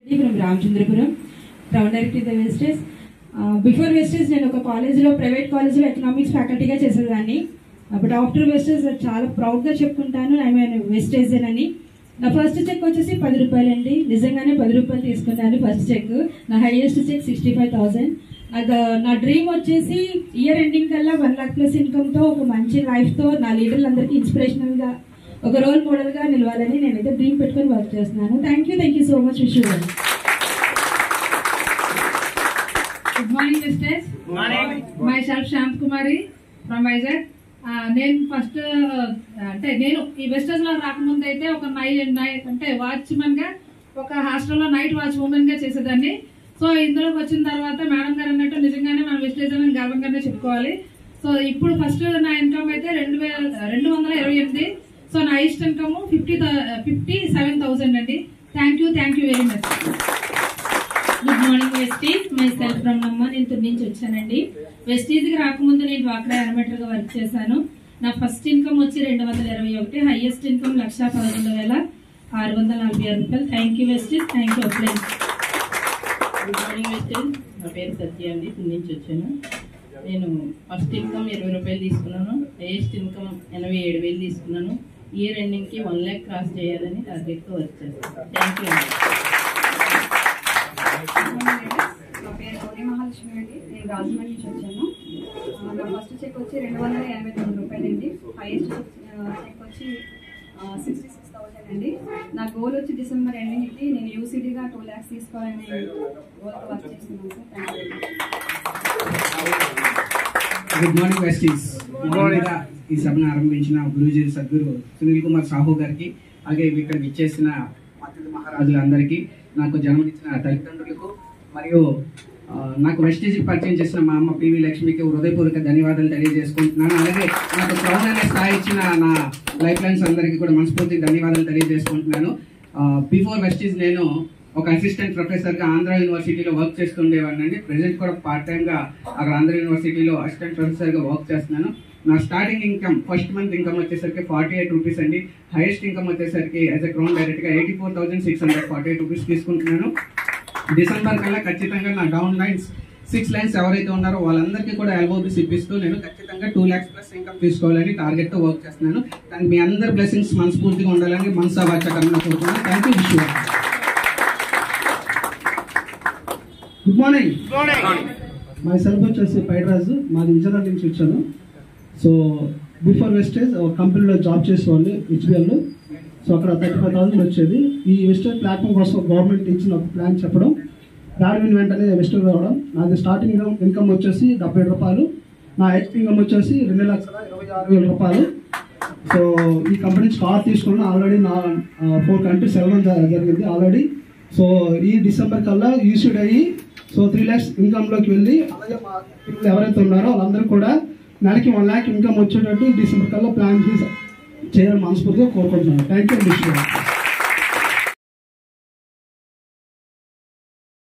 From Ramchandrapuram, Town Director the Vestage. Before Vestage, నేను ఒక కాలేజీలో ప్రైవేట్ కాలేజీలో ఎకనామిక్స్ ఫ్యాకల్టీగా చేసేదాన్ని. బట్ ఆఫ్టర్ వెస్టేజ్ చాలా ప్రౌడ్గా చెప్పుకుంటాను ఐ మీన్ వెస్టేజ్ అని. నా ఫస్ట్ చెక్ వచ్చేసి 10 రూపాయలు అండి. నిజంగానే 10 రూపాయలు తీసుకున్నాను ఫస్ట్ చెక్. నా హైయెస్ట్ చెక్ 65,000. నా డ్రీమ్ వచ్చేసి ఇయర్ ఎండింగ్ కల్లా 1 lakh ప్లస్ ఇన్కమ్తో ఒక మంచి లైఫ్తో నా లీడర్లందరికీ ఇన్స్పిరేషనల్గా ఒక రోల్ మోడల్గా నిలవాలని నేనైతే డ్రీమ్ పెట్టుకొని వర్క్ చేస్తున్నాను. Thank you so much. Wish you. Good morning Vestige. Myself Shanth Kumari from Vizag. నేను ఫస్ట్ నేను ఈ వెస్టేజ్ లో రాకముందు అయితే ఒక నైట్ అంటే వాచ్మెన్ గా ఒక హాస్టల్లో నైట్ వాచ్ ఉమెన్ గా చేసేదాన్ని. సో ఇందులోకి వచ్చిన తర్వాత మేడం గారు అన్నట్టు నిజంగానే మన వెస్టేజ్ అని గర్వంగానే చెప్పుకోవాలి. సో ఇప్పుడు ఫస్ట్ నా ఇన్కమ్ అయితే 228. సో నా హైయెస్ట్ ఇన్కమ్ 57,000 అండి. Thank you very much. Good morning Vestige. My self from నమ్మ. నేను తుని నుంచి వచ్చానండి. వెస్టీజ్కి రాకముందు నేను డ్వాక్రా యానిమేటర్గా వర్క్ చేశాను. నా ఫస్ట్ ఇన్కమ్ వచ్చి 221. హైయెస్ట్ ఇన్కమ్ 1,11,646 రూపాయలు. Thank you Vestige. Thank you friends. Good morning Vestige. నా పేరు సత్య అండి. తుని నుంచి వచ్చాను. నేను ఫస్ట్ ఇన్కమ్ 20 రూపాయలు తీసుకున్నాను. హైయెస్ట్ ఇన్కమ్ 87,000 తీసుకున్నాను. ఇయర్ ఎండింగ్కి 1 lakh క్రాస్ చేయాలని టార్గెట్తో వర్క్ చేస్తాను. థ్యాంక్ యూ అండి. నా పేరు గౌరీ మహాలక్ష్మి అండి. నేను రాజమండ్రి నుంచి వచ్చాను. నా ఫస్ట్ చెక్ వచ్చి 289 రూపాయలు అండి. హైయెస్ట్ చెక్ వచ్చి 66,000 అండి. నా గోల్ వచ్చి డిసెంబర్ ఎండింగ్కి నేను యూసీడీగా 2 lakhs తీసుకోవాలని గోల్తో వర్క్ చేస్తున్నాను sir. Thank you. Good morning వెస్టీస్. ఈ సభను ఆరంభించిన గురూజీ సద్గురు సునీల్ కుమార్ సాహు గారికి, అలాగే ఇక్కడికి ఇచ్చేసిన అతిథి మహారాజులందరికీ, నాకు జన్మనిచ్చిన తల్లిదండ్రులకు, మరియు నాకు వెస్టీజ్ పరిచయం చేసిన మా అమ్మ పివి లక్ష్మికి హృదయపూర్వక ధన్యవాదాలు తెలియజేసుకుంటున్నాను. అలాగే నాకు క్రౌన్ అనే స్థాయి ఇచ్చిన నా లైఫ్ లైన్స్ అందరికీ కూడా మనస్ఫూర్తి ధన్యవాదాలు తెలియజేసుకుంటున్నాను. బిఫోర్ వెస్టీజ్ నేను ఒక అసిస్టెంట్ ప్రొఫెసర్గా ఆంధ్ర యూనివర్సిటీలో వర్క్ చేస్తుండేవాడినండి. ప్రెసెంట్ కూడా పార్ట్ టైమ్గా అక్కడ ఆంధ్ర యూనివర్సిటీలో అసిస్టెంట్ ప్రొఫెసర్గా వర్క్ చేస్తున్నాను. నా starting income first month income వచ్చేసరికి 48 రూపీస్ అండి. హైయెస్ట్ ఇన్కమ్ వచ్చేసరికి యాజ్ ఎ క్రౌన్ డైరెక్ట్గా 84,648 రూపీస్ తీసుకుంటున్నాను. డిసెంబర్ కల్లా ఖచ్చితంగా నా డౌన్ లైన్స్ 6 లైన్స్ ఎవరైతే ఉన్నారో వాళ్ళందరికీ కూడా ఎల్ఓబీస్ ఇప్పిస్తూ నేను ఖచ్చితంగా 2 lakhs ప్లస్ ఇన్కమ్ తీసుకోవాలని టార్గెట్తో వర్క్ చేస్తున్నాను. కానీ మీ అందరి బ్లెస్సింగ్స్ మనస్ఫూర్తిగా ఉండాలని మనసావాచకంగా కోరుతున్నాను. Thank you. Wish you. Good morning. My self వచ్చేసి పైడరాజు. మాది విజయనగరం నుంచి వచ్చాను. సో బిఫోర్ వెస్టేజ్ ఒక కంపెనీలో జాబ్ చేసేవాళ్ళు హెచ్బిఎల్లో. సో అక్కడ 35,000 వచ్చేది. ఈ వెస్టేజ్ ప్లాట్ఫామ్ కోసం గవర్నమెంట్ ఇచ్చిన ఒక ప్లాన్ చెప్పడం, దాని వెంటనే వెస్టేజ్ రావడం. నాది స్టార్టింగ్ ఇన్కమ్ వచ్చేసి 70 రూపాయలు. నా హెచ్ ఇన్కమ్ వచ్చేసి 2,26,000 రూపాయలు. సో ఈ కంపెనీ కార్ తీసుకున్నాను. ఆల్రెడీ నా 4 countries వెళ్ళడం జరిగింది ఆల్రెడీ. సో ఈ డిసెంబర్ కల్లా యూసిడ్ అయ్యి 3 lakhs ఇన్కమ్లోకి వెళ్ళి, అలాగే మా పీపుల్ ఎవరైతే ఉన్నారో వాళ్ళందరూ కూడా నెలకి 1 lakh ఇన్కమ్ వచ్చేటట్టు డిసెంబర్ కల్లా ప్లాన్ చేయాలని మనస్ఫూర్తిగా కోరుకుంటున్నాను. Thank you.